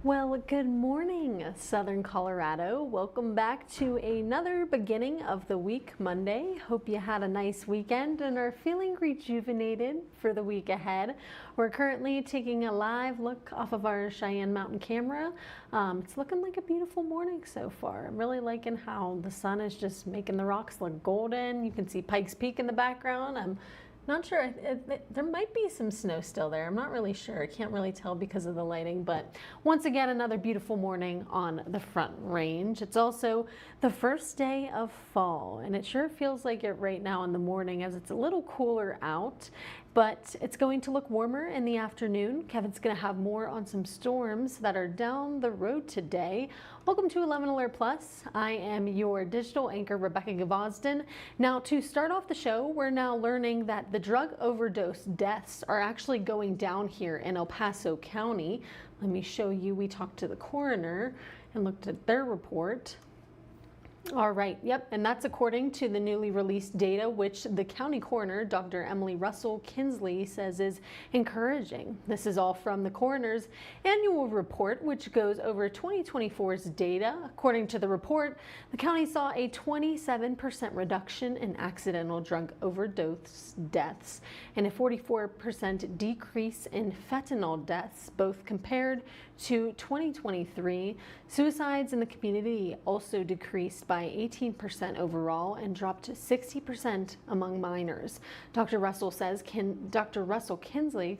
Well, good morning, Southern Colorado. Welcome back to another beginning of the week, Monday. Hope you had a nice weekend and are feeling rejuvenated for the week ahead. We're currently taking a live look off of our Cheyenne Mountain camera. It's looking like a beautiful morning so far. I'm really liking how the sun is just making the rocks look golden. You can see Pikes Peak in the background. I'm not sure, there might be some snow still there. I'm not really sure. I can't really tell because of the lighting, but once again, another beautiful morning on the Front Range. It's also the first day of fall, and it sure feels like it right now in the morning as it's a little cooler out, but it's going to look warmer in the afternoon. Kevin's going to have more on some storms that are down the road today. Welcome to 11 Alert Plus. I am your digital anchor, Rebecca Gavosden. Now, to start off the show, we're now learning that the drug overdose deaths are actually going down here in El Paso County. Let me show you. We talked to the coroner and looked at their report. All right, yep, and that's according to the newly released data, which the county coroner, Dr. Emily Russell Kinsley, says is encouraging. This is all from the coroner's annual report, which goes over 2024's data. According to the report, the county saw a 27% reduction in accidental drug overdose deaths and a 44% decrease in fentanyl deaths, both compared to 2023. Suicides in the community also decreased by 18% overall and dropped 60% among minors. Dr. Russell Kinsley,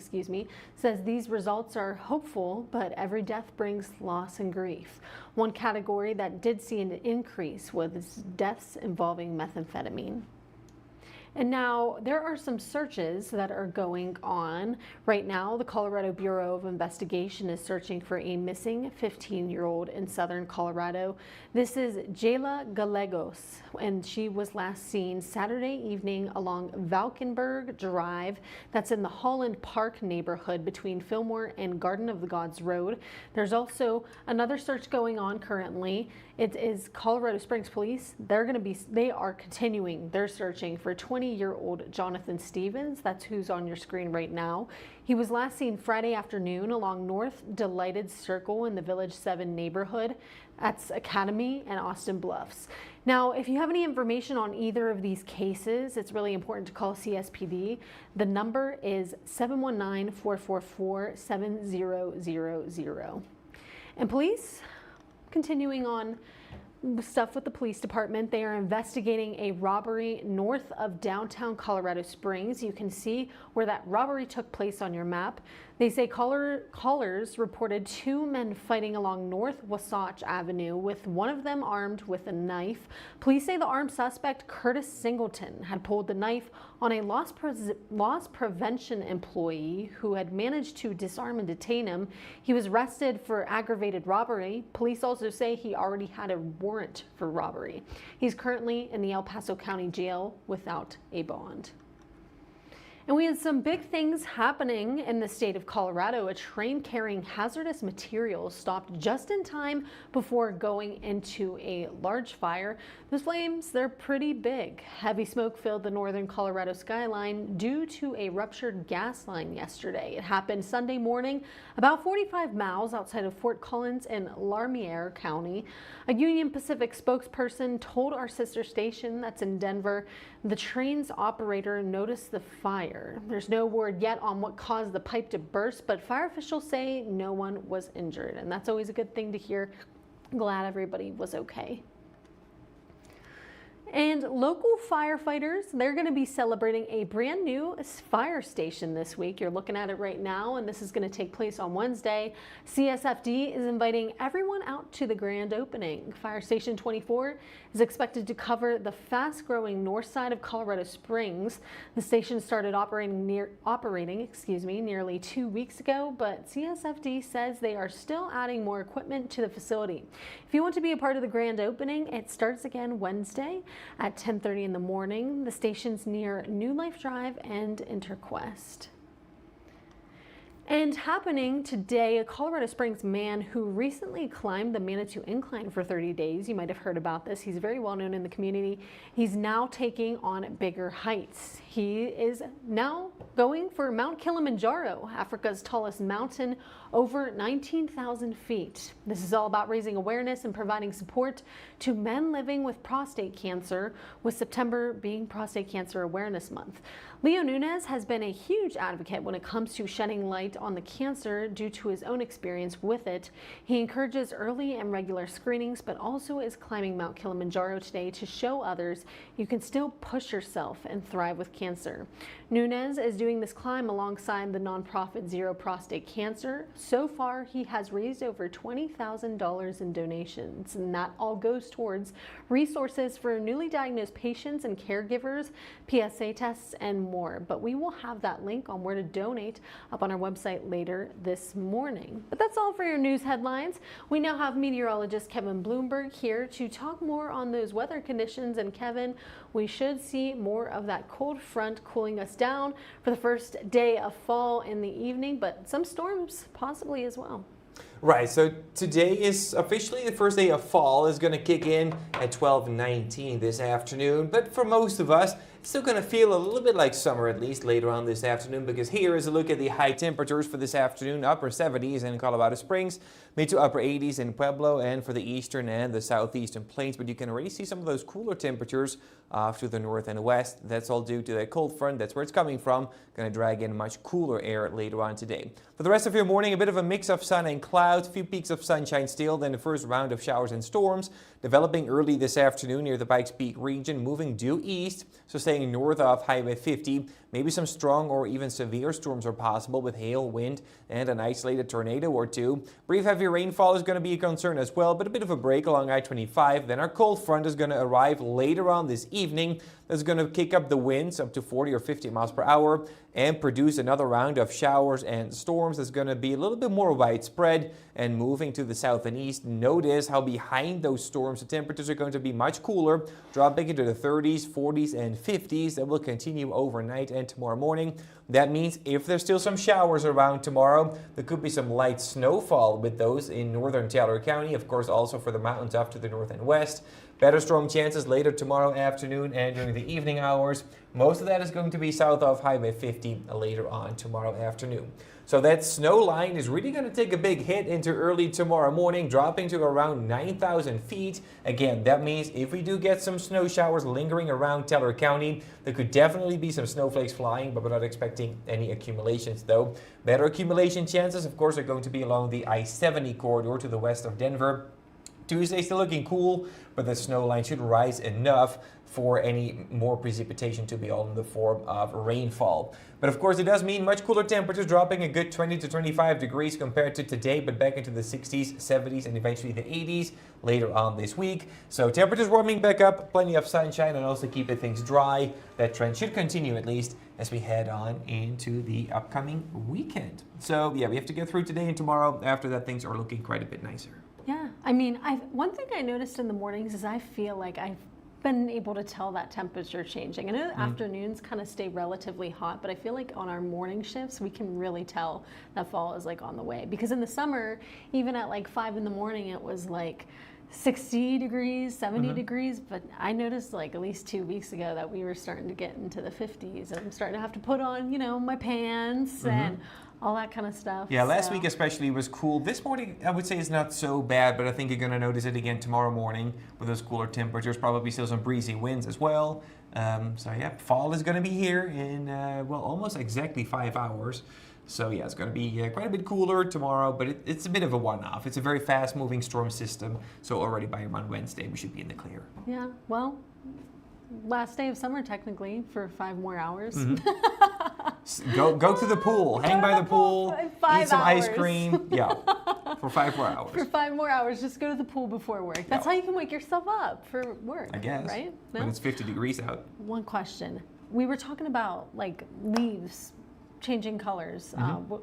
says these results are hopeful, but every death brings loss and grief. One category that did see an increase was deaths involving methamphetamine. And now there are some searches that are going on. Right now, the Colorado Bureau of Investigation is searching for a missing 15-year-old in southern Colorado. This is Jayla Gallegos, and she was last seen Saturday evening along Valkenburg Drive. That's in the Holland Park neighborhood between Fillmore and Garden of the Gods Road. There's also another search going on currently. It is Colorado Springs Police. They are continuing their searching for 20-year-old Jonathan Stevens. That's who's on your screen right now. He was last seen Friday afternoon along North Delighted Circle in the Village 7 neighborhood. That's Academy and Austin Bluffs. Now, if you have any information on either of these cases, it's really important to call CSPD. The number is 719-444-7000. And police, continuing on stuff with the police department, they are investigating a robbery north of downtown Colorado Springs. You can see where that robbery took place on your map. They say callers reported two men fighting along North Wasatch Avenue, with one of them armed with a knife. Police say the armed suspect, Curtis Singleton, had pulled the knife on a loss prevention employee who had managed to disarm and detain him. He was arrested for aggravated robbery. Police also say he already had a warrant for robbery. He's currently in the El Paso County Jail without a bond. And we had some big things happening in the state of Colorado. A train carrying hazardous materials stopped just in time before going into a large fire. Those flames, they're pretty big. Heavy smoke filled the northern Colorado skyline due to a ruptured gas line yesterday. It happened Sunday morning, about 45 miles outside of Fort Collins in Larimer County. A Union Pacific spokesperson told our sister station that's in Denver the train's operator noticed the fire. There's no word yet on what caused the pipe to burst, but fire officials say no one was injured, and that's always a good thing to hear. Glad everybody was okay. And local firefighters, they're going to be celebrating a brand new fire station this week. You're looking at it right now, and this is going to take place on Wednesday. CSFD is inviting everyone out to the grand opening. Fire Station 24 is expected to cover the fast-growing north side of Colorado Springs. The station started operating nearly 2 weeks ago, but CSFD says they are still adding more equipment to the facility. If you want to be a part of the grand opening, it starts again Wednesday at 10:30 in the morning. The station's near New Life Drive and Interquest. And happening today, a Colorado Springs man who recently climbed the Manitou Incline for 30 days. You might have heard about this. He's very well known in the community. He's now taking on bigger heights. He is now going for Mount Kilimanjaro, Africa's tallest mountain, over 19,000 feet. This is all about raising awareness and providing support to men living with prostate cancer, with September being Prostate Cancer Awareness Month. Leo Nunez has been a huge advocate when it comes to shedding light on the cancer due to his own experience with it. He encourages early and regular screenings, but also is climbing Mount Kilimanjaro today to show others you can still push yourself and thrive with cancer. Nunez is doing this climb alongside the nonprofit Zero Prostate Cancer. So far, he has raised over $20,000 in donations, and that all goes towards resources for newly diagnosed patients and caregivers, PSA tests, and more. But we will have that link on where to donate up on our website later this morning. But that's all for your news headlines. We now have meteorologist Kevin Bloomberg here to talk more on those weather conditions. And Kevin, we should see more of that cold front cooling us down for the first day of fall in the evening, but some storms possibly as well. Right, so today is officially the first day of fall. Is going to kick in at 12:19 this afternoon, but for most of us, it's still going to feel a little bit like summer, at least later on this afternoon, because here is a look at the high temperatures for this afternoon. Upper 70s in Colorado Springs, mid to upper 80s in Pueblo, and for the eastern and the southeastern plains, but you can already see some of those cooler temperatures off to the north and west. That's all due to that cold front. That's where it's coming from. Going to drag in much cooler air later on today. For the rest of your morning, a bit of a mix of sun and clouds, a few peaks of sunshine still, then the first round of showers and storms developing early this afternoon near the Pikes Peak region, moving due east, so staying north of Highway 50. Maybe some strong or even severe storms are possible with hail, wind, and an isolated tornado or two. Brief heavy rainfall is going to be a concern as well, but a bit of a break along I-25. Then our cold front is going to arrive later on this evening. That's going to kick up the winds up to 40 or 50 miles per hour and produce another round of showers and storms that's going to be a little bit more widespread and moving to the south and east. Notice how behind those storms the temperatures are going to be much cooler, dropping into the 30s, 40s, and 50s. That will continue overnight and tomorrow morning. That means if there's still some showers around tomorrow, there could be some light snowfall with those in northern Taylor County, of course also for the mountains up to the north and west. Better storm chances later tomorrow afternoon and during the evening hours. Most of that is going to be south of Highway 50 later on tomorrow afternoon. So that snow line is really going to take a big hit into early tomorrow morning, dropping to around 9,000 feet. Again, that means if we do get some snow showers lingering around Teller County, there could definitely be some snowflakes flying, but we're not expecting any accumulations though. Better accumulation chances, of course, are going to be along the I-70 corridor to the west of Denver. Tuesday still looking cool, but the snow line should rise enough for any more precipitation to be all in the form of rainfall. But of course, it does mean much cooler temperatures, dropping a good 20 to 25 degrees compared to today, but back into the 60s, 70s, and eventually the 80s later on this week. So temperatures warming back up, plenty of sunshine, and also keeping things dry. That trend should continue at least as we head on into the upcoming weekend. So yeah, we have to get through today and tomorrow. After that, things are looking quite a bit nicer. Yeah, I mean, one thing I noticed in the mornings is I feel like I've been able to tell that temperature changing. I know the afternoons kind of stay relatively hot, but I feel like on our morning shifts, we can really tell that fall is like on the way. Because in the summer, even at like 5 in the morning, it was like 60 degrees, 70 degrees, but I noticed like at least 2 weeks ago that we were starting to get into the 50s, and I'm starting to have to put on, you know, my pants and all that kind of stuff. Yeah, last week especially was cool. This morning, I would say is not so bad, but I think you're going to notice it again tomorrow morning with those cooler temperatures, probably still some breezy winds as well. So yeah, fall is going to be here in, well, almost exactly 5 hours. So yeah, it's going to be quite a bit cooler tomorrow, but it's a bit of a one-off. It's a very fast-moving storm system, so already by around Wednesday, we should be in the clear. Yeah, well, last day of summer technically for 5 more hours. Go to the pool, hang by the pool, eat some hours. ice cream. Yeah, for 5 more hours. For 5 more hours, just go to the pool before work. That's how you can wake yourself up for work. I guess. Right? No? When it's 50 degrees out. One question. We were talking about like leaves changing colors,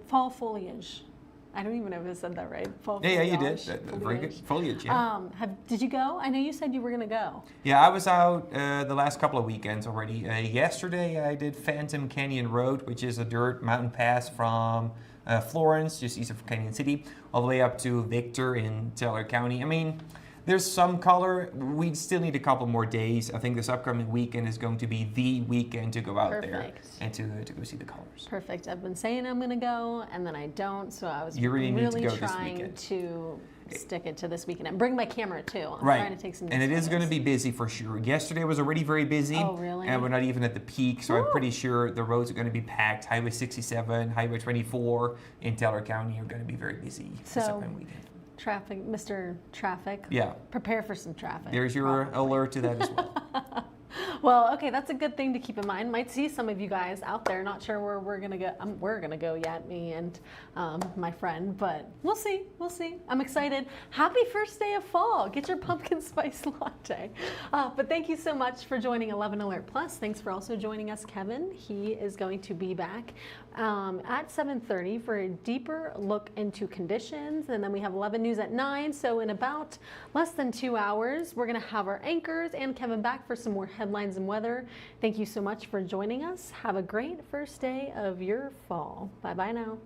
fall foliage. I don't even know if I said that right. Fall yeah, foliage. you did. Very good. Foliage, yeah. Did you go? I know you said you were going to go. Yeah, I was out the last couple of weekends already. Yesterday, I did Phantom Canyon Road, which is a dirt mountain pass from Florence, just east of Canyon City, all the way up to Victor in Teller County. I mean, there's some color. We still need a couple more days. I think this upcoming weekend is going to be the weekend to go out there and to go see the colors. Perfect. I've been saying I'm going to go, and then I don't, so I was You really need to go trying this weekend. To stick it to this weekend and bring my camera too. I'm Right. trying to take some and it is going to photos. be busy for sure. Yesterday was already very busy. Oh, really? And we're not even at the peak, so I'm pretty sure the roads are going to be packed. Highway 67, Highway 24 in Teller County are going to be very busy this upcoming weekend. Traffic, Mr. Traffic. Yeah. Prepare for some traffic. There's your alert to that as well. Well, okay, that's a good thing to keep in mind. Might see some of you guys out there. Not sure where we're gonna go. We're gonna go yet, me and my friend, but we'll see. We'll see. I'm excited. Happy first day of fall. Get your pumpkin spice latte. But thank you so much for joining 11 Alert Plus. Thanks for also joining us, Kevin. He is going to be back at 7:30 for a deeper look into conditions, and then we have 11 News at 9. So in about less than 2 hours, we're gonna have our anchors and Kevin back for some more headlines and weather. Thank you so much for joining us. Have a great first day of your fall. Bye-bye now.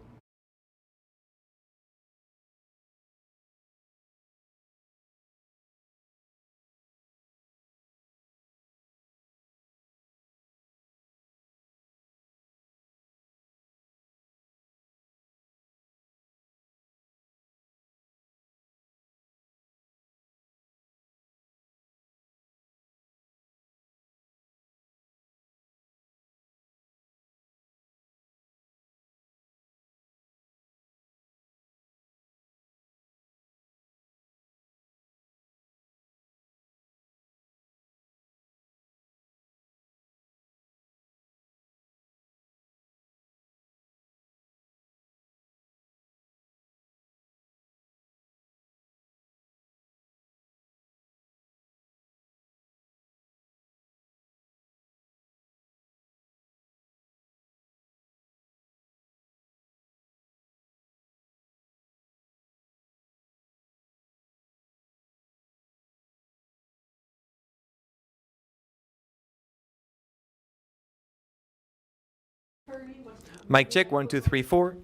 Mic check, 1, 2, 3, 4.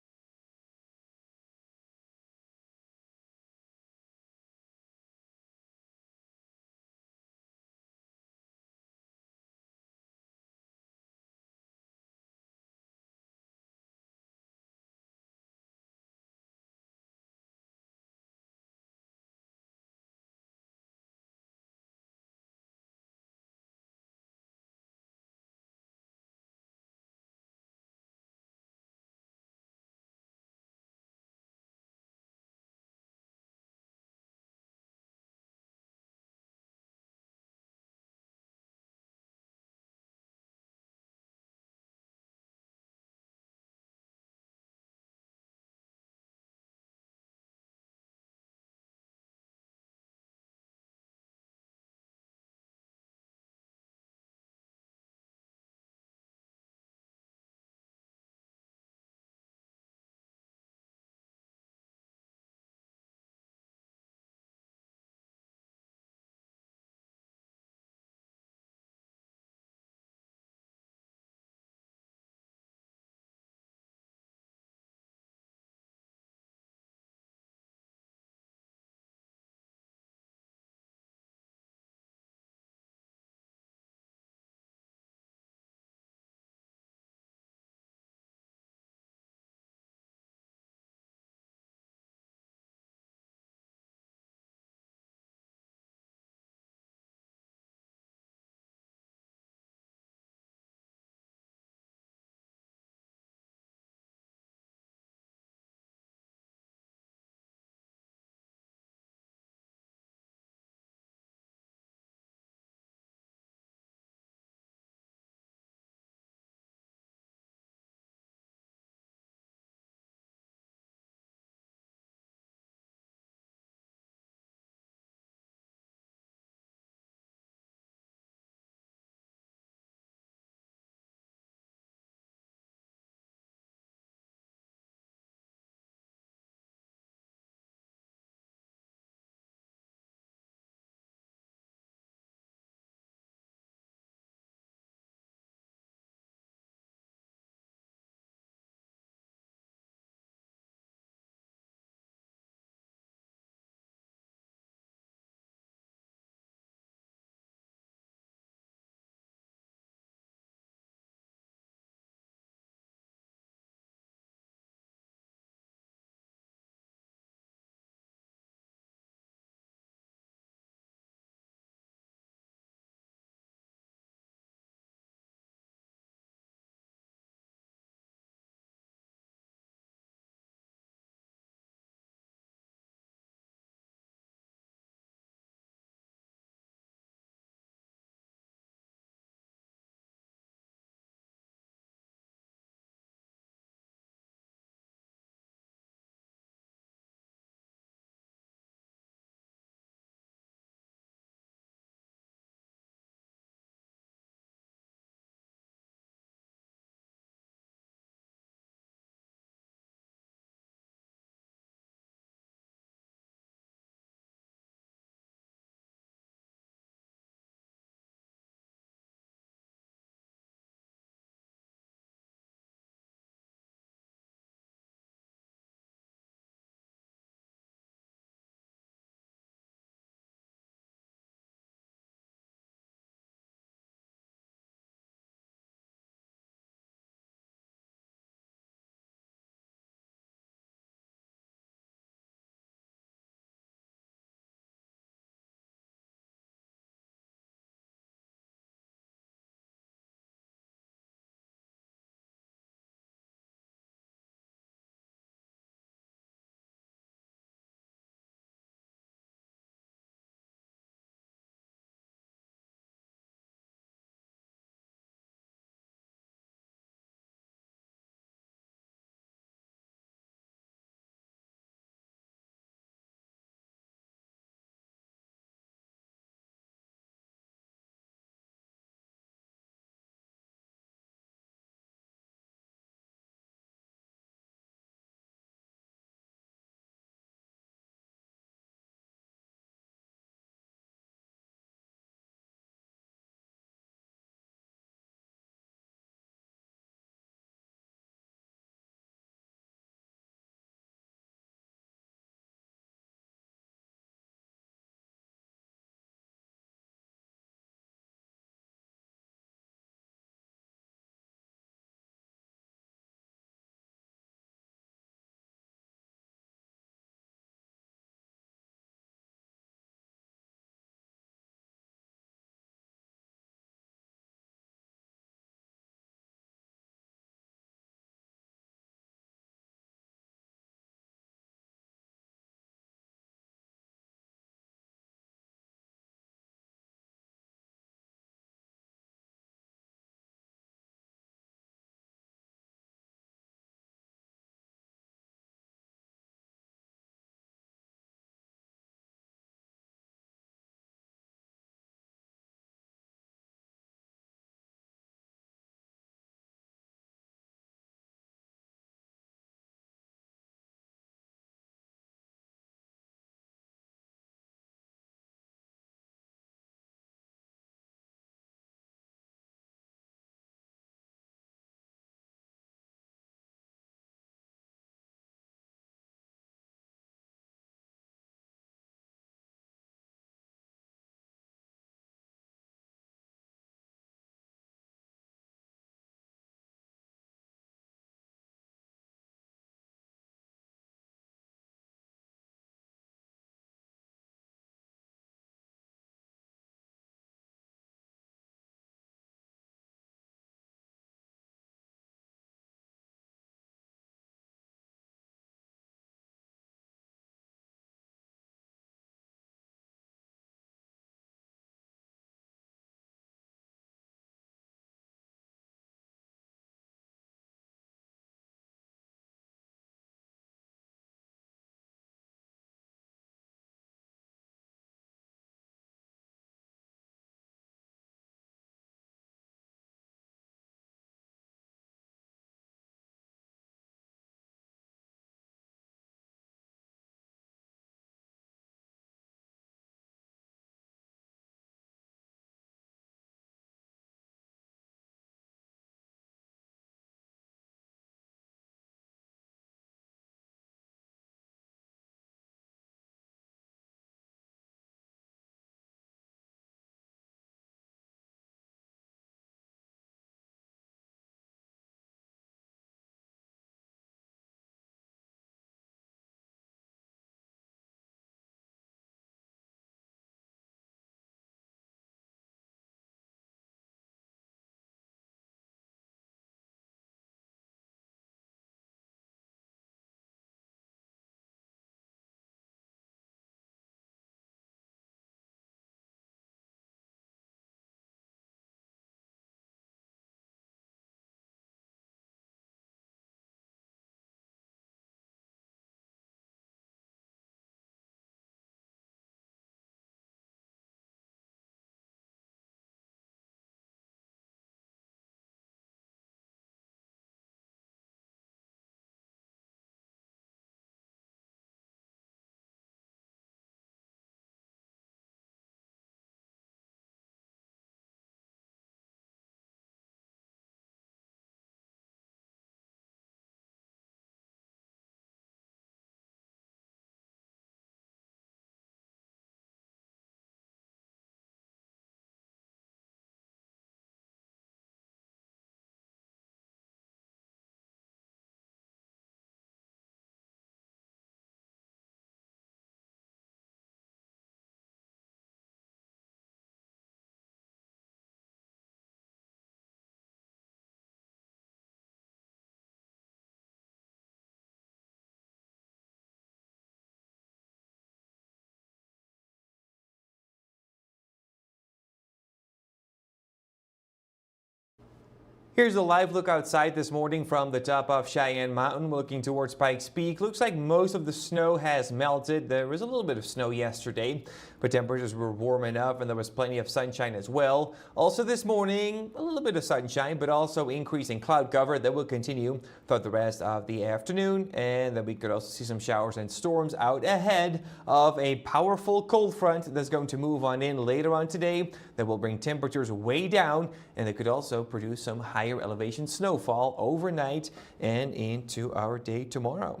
Here's a live look outside this morning from the top of Cheyenne Mountain, looking towards Pikes Peak. Looks like most of the snow has melted. There was a little bit of snow yesterday, but temperatures were warm enough and there was plenty of sunshine as well. Also this morning, a little bit of sunshine, but also increasing cloud cover that will continue throughout the rest of the afternoon. And then we could also see some showers and storms out ahead of a powerful cold front that's going to move on in later on today that will bring temperatures way down, and it could also produce some higher elevation snowfall overnight and into our day tomorrow.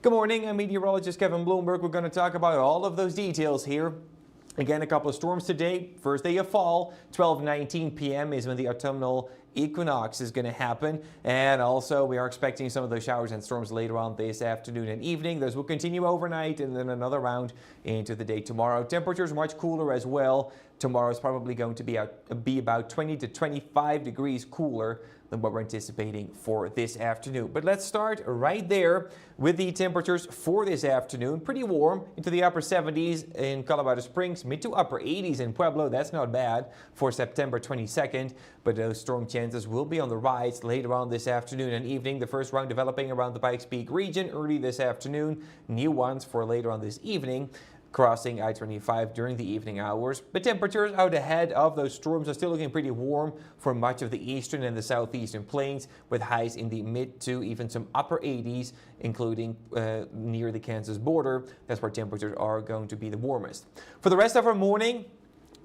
Good morning, I'm meteorologist Kevin Bloomberg. We're going to talk about all of those details here. Again, a couple of storms today. First day of fall, 12:19 p.m. is when the autumnal equinox is going to happen, and also we are expecting some of those showers and storms later on this afternoon and evening. Those will continue overnight and then another round into the day tomorrow. Temperatures much cooler as well. Tomorrow is probably going to be about 20 to 25 degrees cooler than what we're anticipating for this afternoon. But let's start right there with the temperatures for this afternoon. Pretty warm into the upper 70s in Colorado Springs, mid to upper 80s in Pueblo. That's not bad for September 22nd, but those storm chances will be on the rise later on this afternoon and evening. The first round developing around the Pikes Peak region early this afternoon. New ones for later on this evening, crossing I-25 during the evening hours. But temperatures out ahead of those storms are still looking pretty warm for much of the eastern and the southeastern plains, with highs in the mid to even some upper 80s, including near the Kansas border. That's where temperatures are going to be the warmest. For the rest of our morning,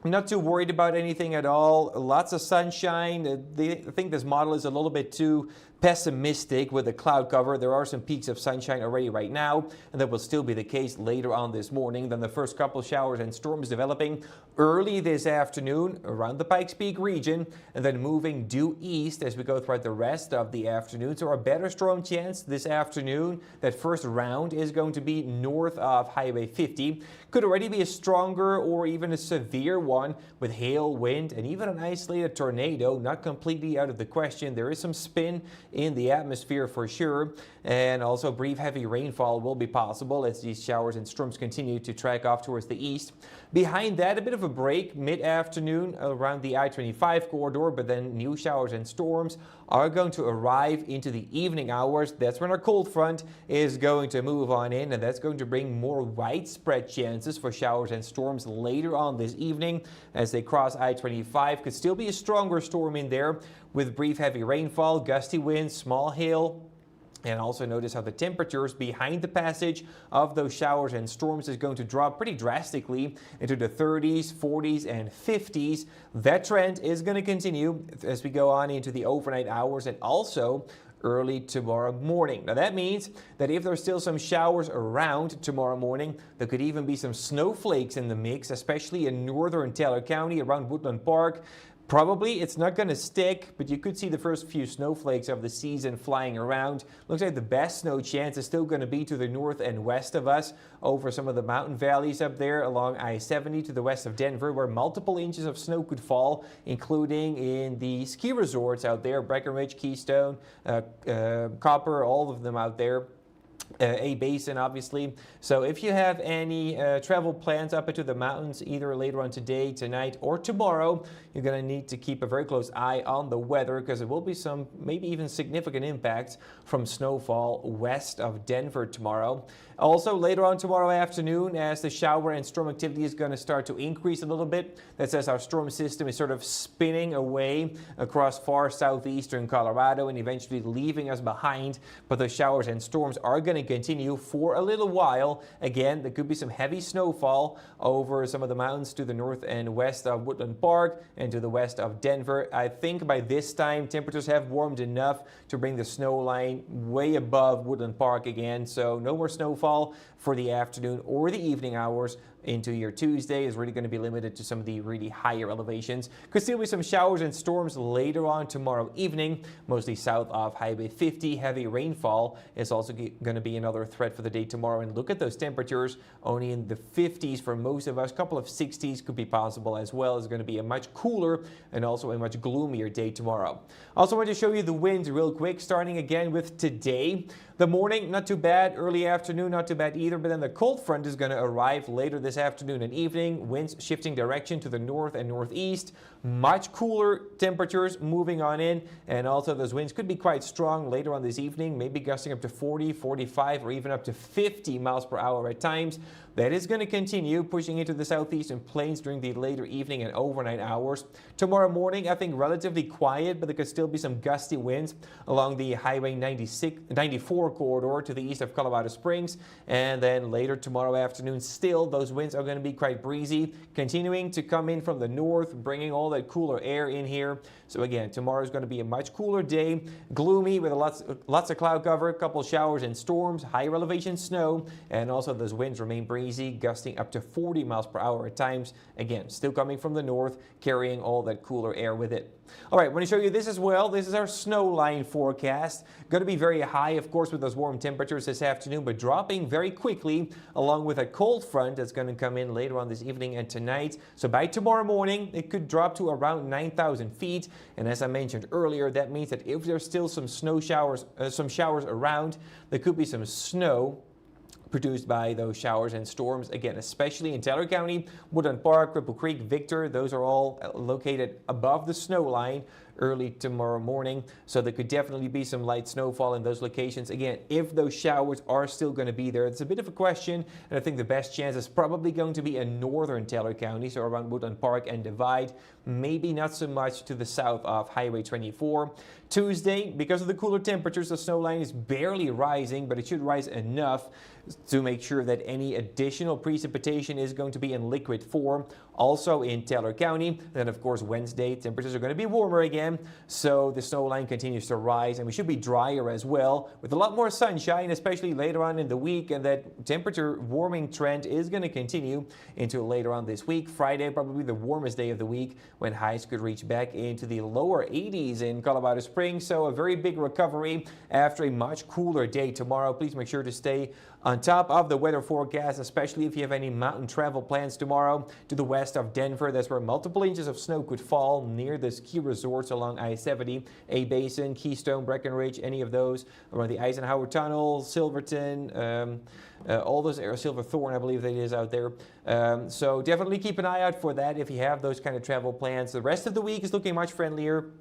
I'm not too worried about anything at all. Lots of sunshine. I think this model is a little bit too pessimistic with the cloud cover. There are some peaks of sunshine already right now, and that will still be the case later on this morning. Then the first couple showers and storms developing early this afternoon around the Pikes Peak region, and then moving due east as we go throughout the rest of the afternoon. So a better storm chance this afternoon. That first round is going to be north of Highway 50. Could already be a stronger or even a severe one with hail, wind, and even an isolated tornado. Not completely out of the question. There is some spin in the atmosphere for sure, and also brief heavy rainfall will be possible as these showers and storms continue to track off towards the east. Behind that, a bit of a break mid-afternoon around the I-25 corridor, but then new showers and storms are going to arrive into the evening hours. That's when our cold front is going to move on in, and that's going to bring more widespread chances for showers and storms later on this evening as they cross I-25. Could still be a stronger storm in there with brief heavy rainfall, gusty winds, small hail. And also notice how the temperatures behind the passage of those showers and storms is going to drop pretty drastically into the 30s, 40s, and 50s. That trend is going to continue as we go on into the overnight hours and also early tomorrow morning. Now that means that if there's still some showers around tomorrow morning, there could even be some snowflakes in the mix, especially in northern Taylor County around Woodland Park. Probably it's not going to stick, but you could see the first few snowflakes of the season flying around. Looks like the best snow chance is still going to be to the north and west of us, over some of the mountain valleys up there along I-70 to the west of Denver, where multiple inches of snow could fall, including in the ski resorts out there, Breckenridge, Keystone, Copper, all of them out there. A-Basin, obviously. So if you have any travel plans up into the mountains, either later on today, tonight, or tomorrow, you're going to need to keep a very close eye on the weather, because there will be some maybe even significant impacts from snowfall west of Denver tomorrow. Also, later on tomorrow afternoon, as the shower and storm activity is going to start to increase a little bit, that says our storm system is sort of spinning away across far southeastern Colorado and eventually leaving us behind. But the showers and storms are going to continue for a little while. Again, there could be some heavy snowfall over some of the mountains to the north and west of Woodland Park and to the west of Denver. I think by this time, temperatures have warmed enough to bring the snow line way above Woodland Park again. So no more snowfall for the afternoon or the evening hours into your Tuesday is really going to be limited to some of the really higher elevations. Could still be some showers and storms later on tomorrow evening, mostly south of Highway 50. Heavy rainfall is also going to be another threat for the day tomorrow. And look at those temperatures, only in the 50s for most of us. A couple of 60s could be possible as well. It's going to be a much cooler and also a much gloomier day tomorrow. Also want to show you the winds real quick, starting again with today. The morning, not too bad. Early afternoon, not too bad either. But then the cold front is going to arrive later this this afternoon and evening. Winds shifting direction to the north and northeast. Much cooler temperatures moving on in, and also those winds could be quite strong later on this evening, maybe gusting up to 40, 45, or even up to 50 miles per hour at times. That is going to continue pushing into the southeastern plains during the later evening and overnight hours. Tomorrow morning, I think relatively quiet, but there could still be some gusty winds along the Highway 94 corridor to the east of Colorado Springs. And then later tomorrow afternoon, still those winds are going to be quite breezy, continuing to come in from the north, bringing all that cooler air in here. So again, tomorrow is going to be a much cooler day, gloomy with lots of cloud cover, a couple showers and storms, higher elevation snow, and also those winds remain breezy, gusting up to 40 miles per hour at times. Again, still coming from the north, carrying all that cooler air with it. All right, I want to show you this as well. This is our snow line forecast. Going to be very high, of course, with those warm temperatures this afternoon, but dropping very quickly along with a cold front that's going to come in later on this evening and tonight. So by tomorrow morning, it could drop to around 9,000 feet. And as I mentioned earlier, that means that if there's still some snow showers, some showers around, there could be some snow produced by those showers and storms, again, especially in Teller County, Woodland Park, Cripple Creek, Victor. Those are all located above the snow line early tomorrow morning. So there could definitely be some light snowfall in those locations. Again, if those showers are still going to be there, it's a bit of a question. And I think the best chance is probably going to be in northern Teller County, so around Woodland Park and Divide. Maybe not so much to the south of Highway 24. Tuesday, because of the cooler temperatures, the snow line is barely rising, but it should rise enough to make sure that any additional precipitation is going to be in liquid form. Also in Teller County. Then, of course, Wednesday, temperatures are going to be warmer again. So the snow line continues to rise, and we should be drier as well, with a lot more sunshine, especially later on in the week. And that temperature warming trend is going to continue into later on this week. Friday, probably the warmest day of the week, when highs could reach back into the lower 80s in Colorado Springs. So a very big recovery after a much cooler day tomorrow. Please make sure to stay on top of the weather forecast, especially if you have any mountain travel plans tomorrow to the west of Denver. That's where multiple inches of snow could fall near the ski resorts along I-70, A-Basin, Keystone, Breckenridge, any of those around the Eisenhower Tunnel, Silverton, all those areas, Silverthorne, I believe that is out there. So definitely keep an eye out for that if you have those kind of travel plans. The rest of the week is looking much friendlier.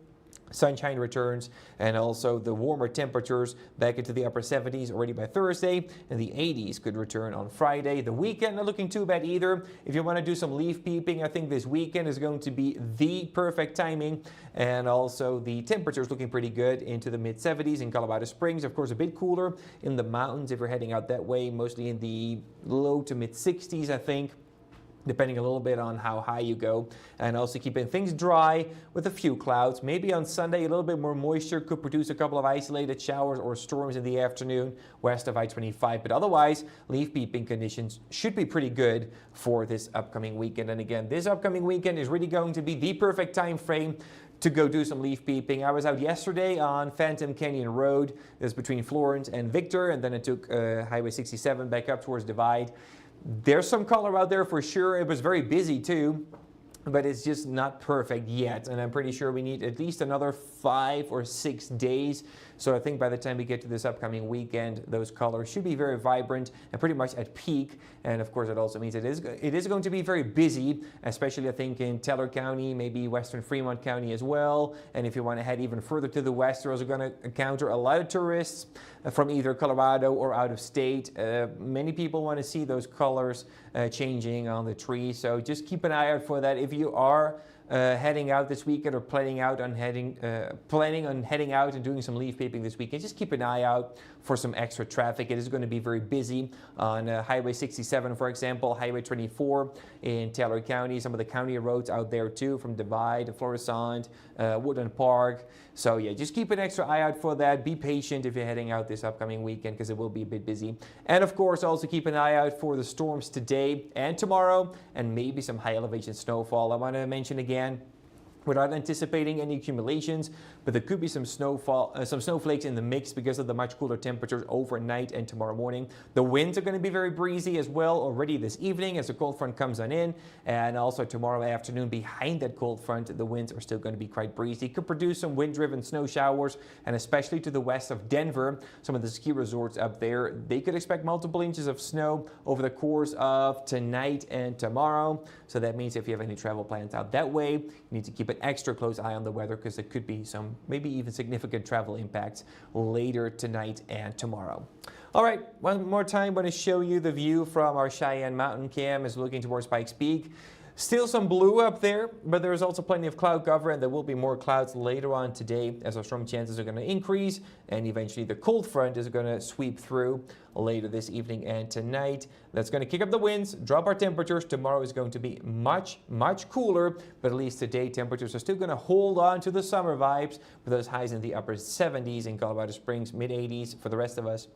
Sunshine returns, and also the warmer temperatures back into the upper 70s already by Thursday, and the 80s could return on Friday. The weekend not looking too bad either. If you want to do some leaf peeping, I think this weekend is going to be the perfect timing, and also the temperatures looking pretty good into the mid 70s in Colorado Springs. Of course, a bit cooler in the mountains if you're heading out that way, mostly in the low to mid 60s, I think, depending a little bit on how high you go. And also keeping things dry with a few clouds. Maybe on Sunday a little bit more moisture could produce a couple of isolated showers or storms in the afternoon west of I-25. But otherwise, leaf peeping conditions should be pretty good for this upcoming weekend. And again, this upcoming weekend is really going to be the perfect time frame to go do some leaf peeping. I was out yesterday on Phantom Canyon Road. That's between Florence and Victor, and then I took Highway 67 back up towards Divide. There's some color out there for sure. It was very busy too, but it's just not perfect yet. And I'm pretty sure we need at least another 5 or 6 days. So I think by the time we get to this upcoming weekend, those colors should be very vibrant and pretty much at peak. And of course, it also means it is going to be very busy, especially I think in Teller County, maybe western Fremont County as well. And if you want to head even further to the west, you're also going to encounter a lot of tourists from either Colorado or out of state. Many people want to see those colors changing on the tree. So just keep an eye out for that. If you are heading out this weekend or planning on heading out and doing some leaf peeping this weekend, just keep an eye out for some extra traffic. It is going to be very busy on Highway 67, for example, Highway 24 in Teller County, some of the county roads out there too, from Divide to Florissant, Woodland Park. So yeah, just keep an extra eye out for that. Be patient if you're heading out this upcoming weekend, because it will be a bit busy. And of course, also keep an eye out for the storms today and tomorrow, and maybe some high elevation snowfall. I want to mention again, We're not anticipating any accumulations, but there could be some snowfall, some snowflakes in the mix because of the much cooler temperatures overnight and tomorrow morning. The winds are going to be very breezy as well already this evening as the cold front comes on in, and also tomorrow afternoon behind that cold front, the winds are still going to be quite breezy. Could produce some wind-driven snow showers, and especially to the west of Denver, some of the ski resorts up there, they could expect multiple inches of snow over the course of tonight and tomorrow. So that means if you have any travel plans out that way, you need to keep an extra close eye on the weather because there could be some maybe even significant travel impacts later tonight and tomorrow. All right, one more time, I want to show you the view from our Cheyenne Mountain Cam as looking towards Pikes Peak. Still some blue up there, but there's also plenty of cloud cover, and there will be more clouds later on today as our storm chances are going to increase, and eventually the cold front is going to sweep through later this evening and tonight. That's going to kick up the winds, drop our temperatures. Tomorrow is going to be much cooler, but at least today temperatures are still going to hold on to the summer vibes with those highs in the upper 70s in Colorado Springs, mid 80s for the rest of us.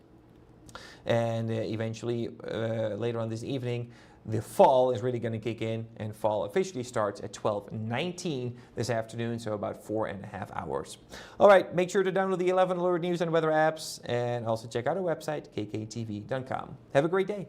And eventually later on this evening, the fall is really going to kick in, and fall officially starts at 12:19 this afternoon, so about 4.5 hours. All right, make sure to download the 11 Alert News and weather apps, and also check out our website, kktv.com. Have a great day.